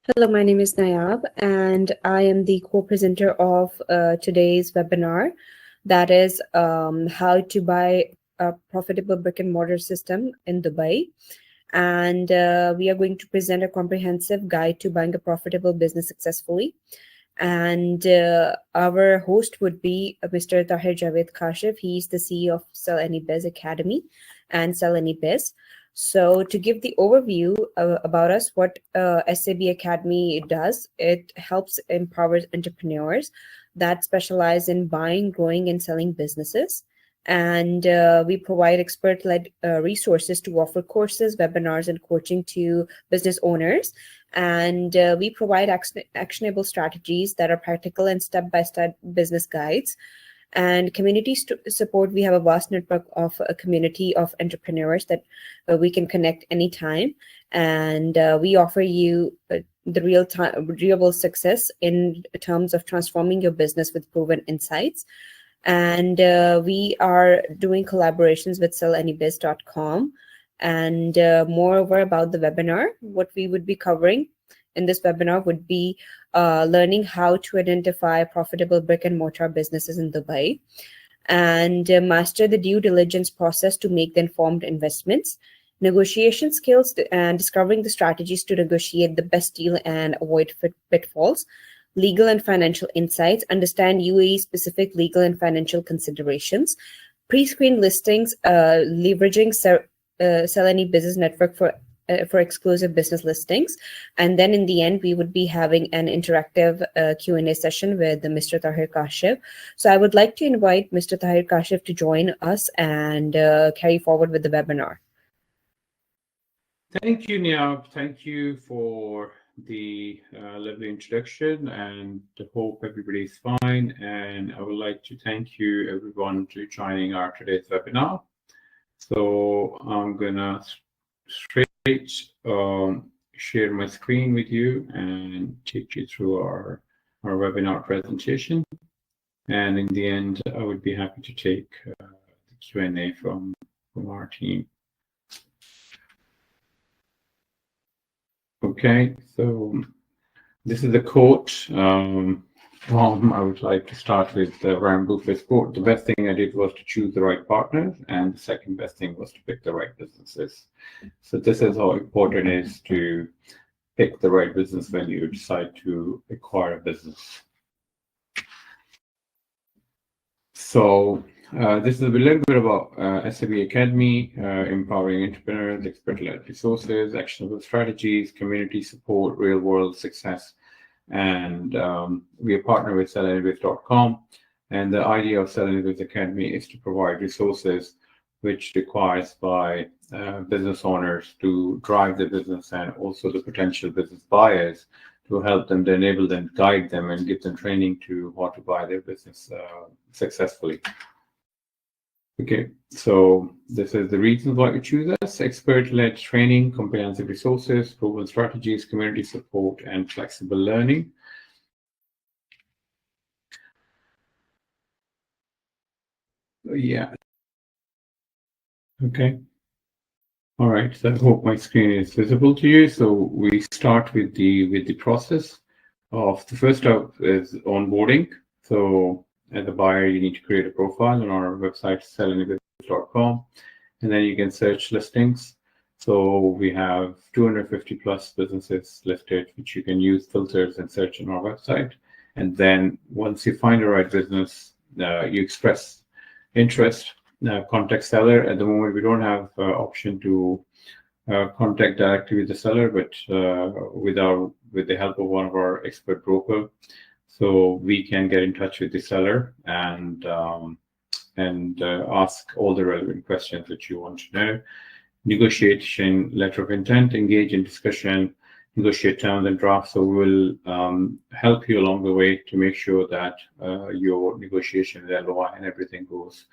Hello, my name is Nayab, and I am the co-presenter of today's webinar. That is how to buy a profitable brick and mortar system in Dubai. And we are going to present a comprehensive guide to buying a profitable business successfully. And our host would be Mr. Tahir Javed Kashif. He's the CEO of Sell Any Biz Academy and Sell Any Biz. So, to give the overview about us, what SAB Academy does, it helps empower entrepreneurs that specialize in buying, growing, and selling businesses. And we provide expert led resources to offer courses, webinars, and coaching to business owners. And we provide actionable strategies that are practical and step by step business guides. And community support, we have a vast network of a community of entrepreneurs that we can connect anytime. And we offer you the real success in terms of transforming your business with proven insights. And we are doing collaborations with sellannybiz.com. And moreover, about the webinar, what we would be covering in this webinar would be learning how to identify profitable brick and mortar businesses in Dubai, and master the due diligence process to make the informed investments, negotiation skills, and discovering the strategies to negotiate the best deal and avoid pitfalls, legal and financial insights, understand UAE specific legal and financial considerations, pre-screen listings, leveraging Sell Any Business Network for exclusive business listings. And then in the end, we would be having an interactive Q&A session with Mr. Tahir Kashif. So I would like to invite Mr. Tahir Kashif to join us and carry forward with the webinar. Thank you, Niab. Thank you for the lovely introduction, and I hope everybody's fine. And I would like to thank you everyone to joining our today's webinar. So I'm gonna straight share my screen with you and take you through our webinar presentation. And in the end, I would be happy to take the Q&A from our team. Okay, so this is the quote. I would like to start with Warren Buffett's quote. The best thing I did was to choose the right partners, and the second best thing was to pick the right businesses. So this is how important it is to pick the right business when you decide to acquire a business. So this is a little bit about SAB Academy, empowering entrepreneurs, expert-led resources, actionable strategies, community support, real-world success. And we are partnered with sellannybiz.com. And the idea of Sell Any Biz Academy is to provide resources which requires by business owners to drive the business, and also the potential business buyers to help them, to enable them, guide them, and give them training to how to buy their business successfully. Okay, so this is the reasons why you choose us: expert-led training, comprehensive resources, proven strategies, community support, and flexible learning. Yeah. Okay. All right. So I hope my screen is visible to you. So we start with the process of the first step is onboarding. So as a buyer, you need to create a profile on our website, sellannybiz.com, and then you can search listings. So we have 250 plus businesses listed, which you can use filters and search on our website. And then once you find the right business, you express interest, contact seller. At the moment, we don't have option to contact directly with the seller, but with the help of one of our expert broker. So we can get in touch with the seller and ask all the relevant questions that you want to know. Negotiation letter of intent, engage in discussion, negotiate terms and drafts. So we will help you along the way to make sure that your negotiation with LOI and everything goes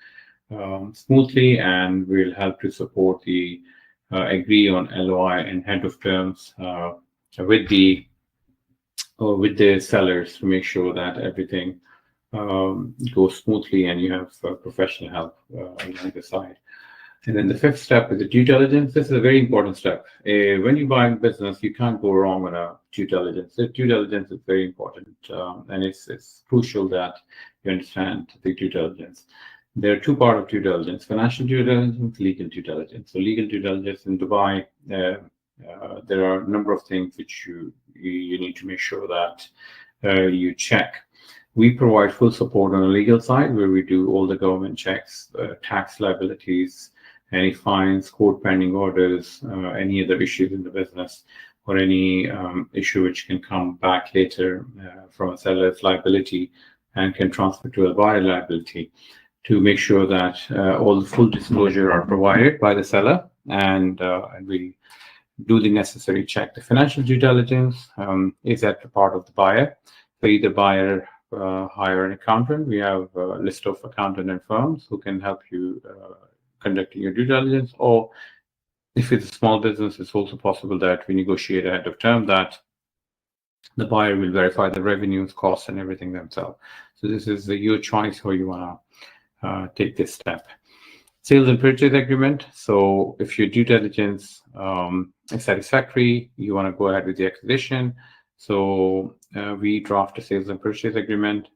smoothly, and we'll help to support the agree on LOI and head of terms with the sellers to make sure that everything goes smoothly and you have professional help along the side. And then the fifth step is the due diligence. This is a very important step. When you buy a business, you can't go wrong on a due diligence. The due diligence is very important, and it's crucial that you understand the due diligence. There are two parts of due diligence: financial due diligence, legal due diligence. So legal due diligence in Dubai, there are a number of things which you need to make sure that you check. We provide full support on the legal side, where we do all the government checks, tax liabilities, any fines, court pending orders, any other issues in the business, or any issue which can come back later from a seller's liability and can transfer to a buyer liability, to make sure that all the full disclosure are provided by the seller, and we do the necessary check. The financial due diligence is at the part of the buyer. So either buyer hire an accountant. We have a list of accountant and firms who can help you conducting your due diligence, or if it's a small business, it's also possible that we negotiate ahead of term that the buyer will verify the revenues, costs, and everything themselves. So this is your choice how you want to take this step. Sales and purchase agreement. So if your due diligence is satisfactory, you want to go ahead with the acquisition. So we draft a sales and purchase agreement.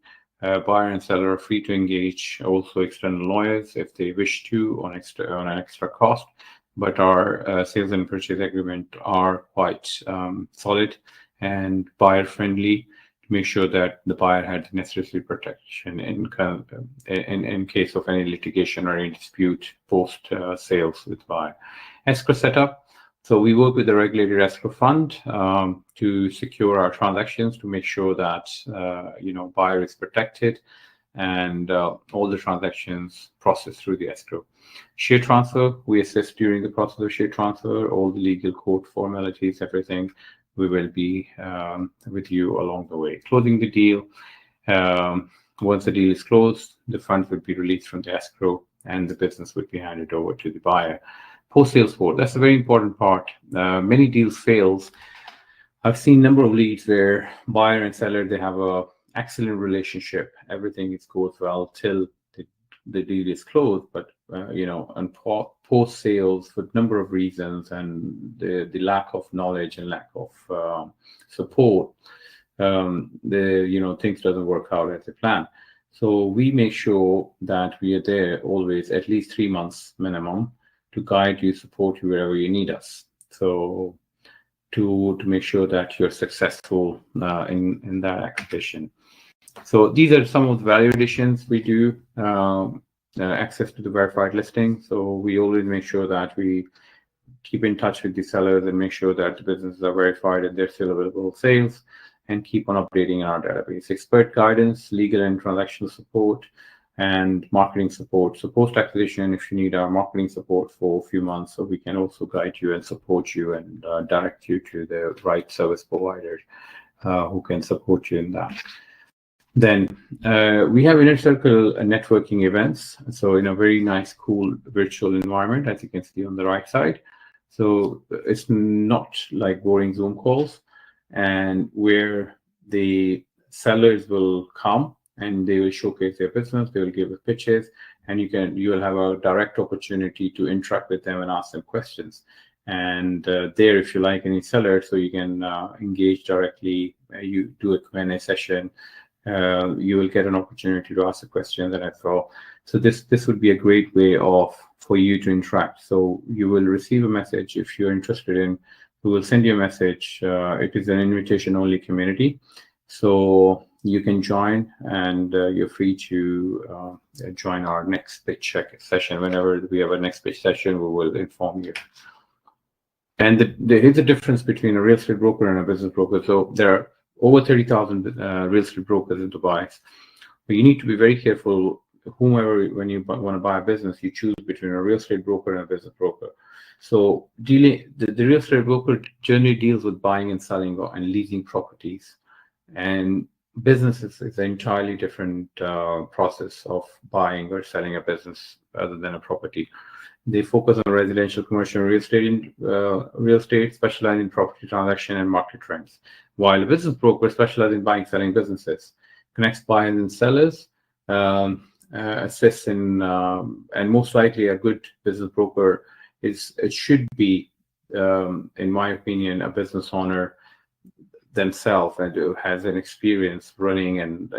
Buyer and seller are free to engage also external lawyers if they wish to on an extra cost. But our sales and purchase agreement are quite solid and buyer friendly, to make sure that the buyer had the necessary protection in case of any litigation or any dispute post sales with buyer. Escrow setup. So we work with the regulated escrow fund to secure our transactions, to make sure that buyer is protected and all the transactions processed through the escrow. Share transfer, we assist during the process of share transfer, all the legal court formalities, everything. We will be with you along the way. Closing the deal. Once the deal is closed, the funds would be released from the escrow and the business would be handed over to the buyer. Post-sales support, that's a very important part. Many deals fails. I've seen a number of leads where buyer and seller, they have a excellent relationship. Everything goes well till the deal is closed. But, on post-sales, for a number of reasons and the lack of knowledge and lack of support, things doesn't work out as a plan. So we make sure that we are there always, at least 3 months minimum, to guide you, support you wherever you need us. So to make sure that you're successful in that acquisition. So these are some of the value additions we do. Access to the verified listing. So we always make sure that we keep in touch with the sellers and make sure that the businesses are verified and they're still available sales, and keep on updating our database. Expert guidance, legal and transactional support, and marketing support. So post-acquisition, if you need our marketing support for a few months, so we can also guide you and support you and direct you to the right service provider who can support you in that. Then we have inner circle networking events. So in a very nice, cool virtual environment, as you can see on the right side. So it's not like boring Zoom calls, and where the sellers will come and they will showcase their business, they will give us pitches, and you will have a direct opportunity to interact with them and ask them questions. And there, if you like any seller, so you can engage directly, you do a Q&A session, you will get an opportunity to ask a question that I throw. So this would be a great way for you to interact. So you will receive a message if you're interested in. We will send you a message. It is an invitation-only community, so you can join, and you're free to join our next pitch check session. Whenever we have a next pitch session, we will inform you. And there is a difference between a real estate broker and a business broker. So there are over 30,000 real estate brokers in Dubai. But you need to be very careful. When you want to buy a business, you choose between a real estate broker and a business broker. So the real estate broker generally deals with buying and selling and leasing properties, and business is an entirely different process of buying or selling a business other than a property. They focus on residential, commercial, real estate, specializing in property transaction and market trends. While a business broker specializes in buying, selling businesses, connects buyers and sellers, assist in, and most likely a good business broker it should be, in my opinion, a business owner themselves and who has an experience running and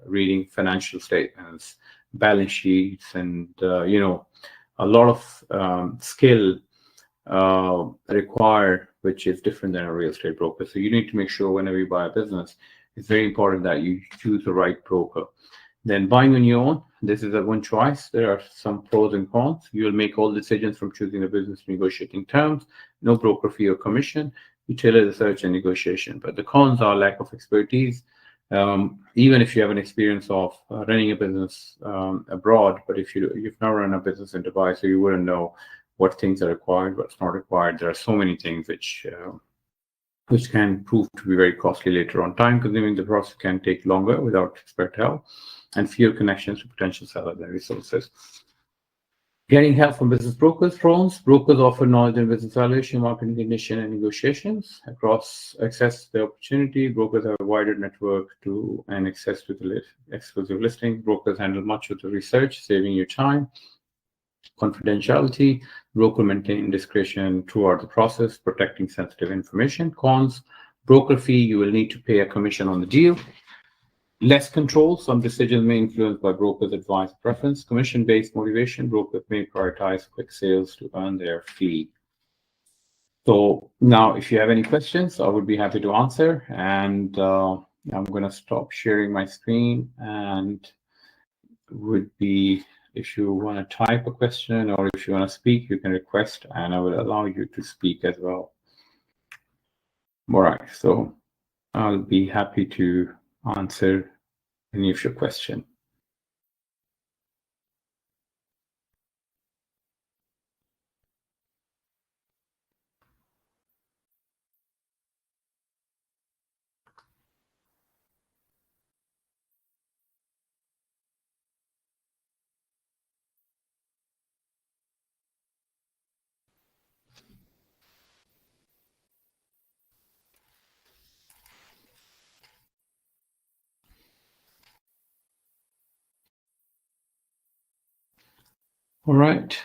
reading financial statements, balance sheets, and a lot of skill required, which is different than a real estate broker. So you need to make sure whenever you buy a business, it's very important that you choose the right broker. Then buying on your own, this is a one choice. There are some pros and cons. You will make all decisions from choosing a business, negotiating terms, no broker fee or commission. You tailor the search and negotiation. But the cons are lack of expertise. Even if you have an experience of running a business abroad, but if you've never run a business in Dubai, so you wouldn't know what things are required, what's not required. There are so many things which can prove to be very costly later on. Time consuming, the process can take longer without expert help, and fewer connections to potential sellers and resources. Getting help from business brokers. Pros: brokers offer knowledge in business valuation, marketing condition, and negotiations. Across access to the opportunity, brokers have a wider network and access to the exclusive listings. Brokers handle much of the research, saving you time. Confidentiality: broker maintain discretion throughout the process, protecting sensitive information. Cons: broker fee, you will need to pay a commission on the deal. Less control, some decisions may influenced by brokers' advice preference. Commission-based motivation, brokers may prioritize quick sales to earn their fee. So now, if you have any questions, I would be happy to answer. And I'm going to stop sharing my screen, and if you want to type a question or if you want to speak, you can request, and I will allow you to speak as well. All right, so I'll be happy to answer any of your question. All right.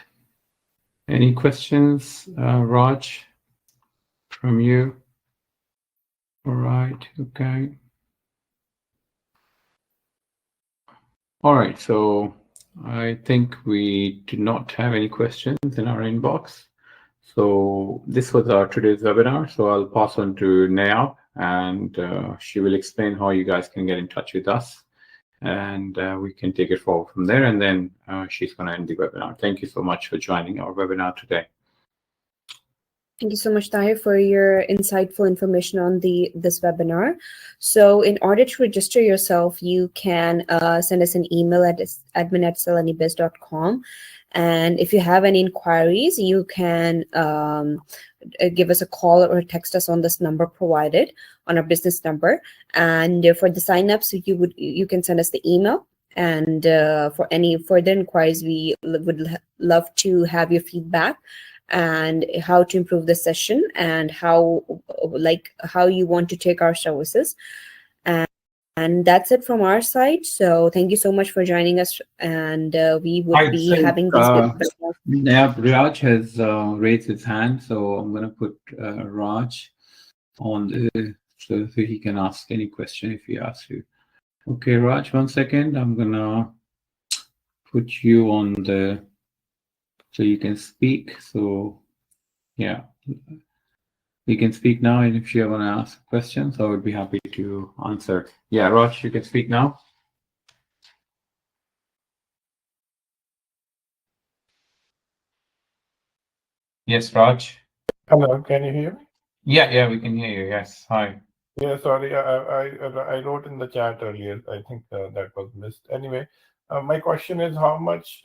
Any questions, Raj, from you? All right. Okay. All right. So I think we do not have any questions in our inbox. So this was our today's webinar. So I'll pass on to Nayab, and she will explain how you guys can get in touch with us, and we can take it forward from there. And then she's going to end the webinar. Thank you so much for joining our webinar today. Thank you so much, Tahir, for your insightful information on this webinar. So in order to register yourself, you can send us an email at admin@salanibiz.com. And if you have any inquiries, you can give us a call or text us on this number provided on our business number. And for the signups, you can send us the email. And for any further inquiries, we would love to have your feedback and how to improve the session and how you want to take our services. And that's it from our side. So thank you so much for joining us, and we would be having these. Yeah, Raj has raised his hand, so I'm going to put Raj on so he can ask any question if he asks you. Okay, Raj, 1 second. I'm going to put you on so you can speak. So yeah, you can speak now, and if you want to ask questions, I would be happy to answer. Yeah, Raj, you can speak now. Yes, Raj. Hello, can you hear me? Yeah, we can hear you. Yes, hi. Yeah, sorry, I wrote in the chat earlier. I think that was missed. Anyway, my question is how much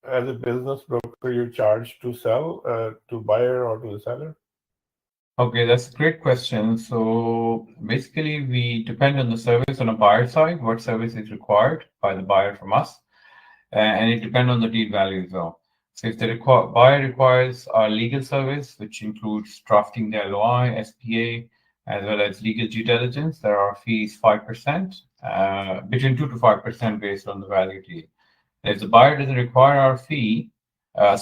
as a business broker you charge to sell to buyer or to the seller? Okay, that's a great question. So basically, we depend on the service on a buyer side, what service is required by the buyer from us, and it depends on the deal value as well. So if the buyer requires our legal service, which includes drafting the LOI, SPA, as well as legal due diligence. There are fees 5%, between 2 to 5% based on the value deal. If the buyer doesn't require our fee, our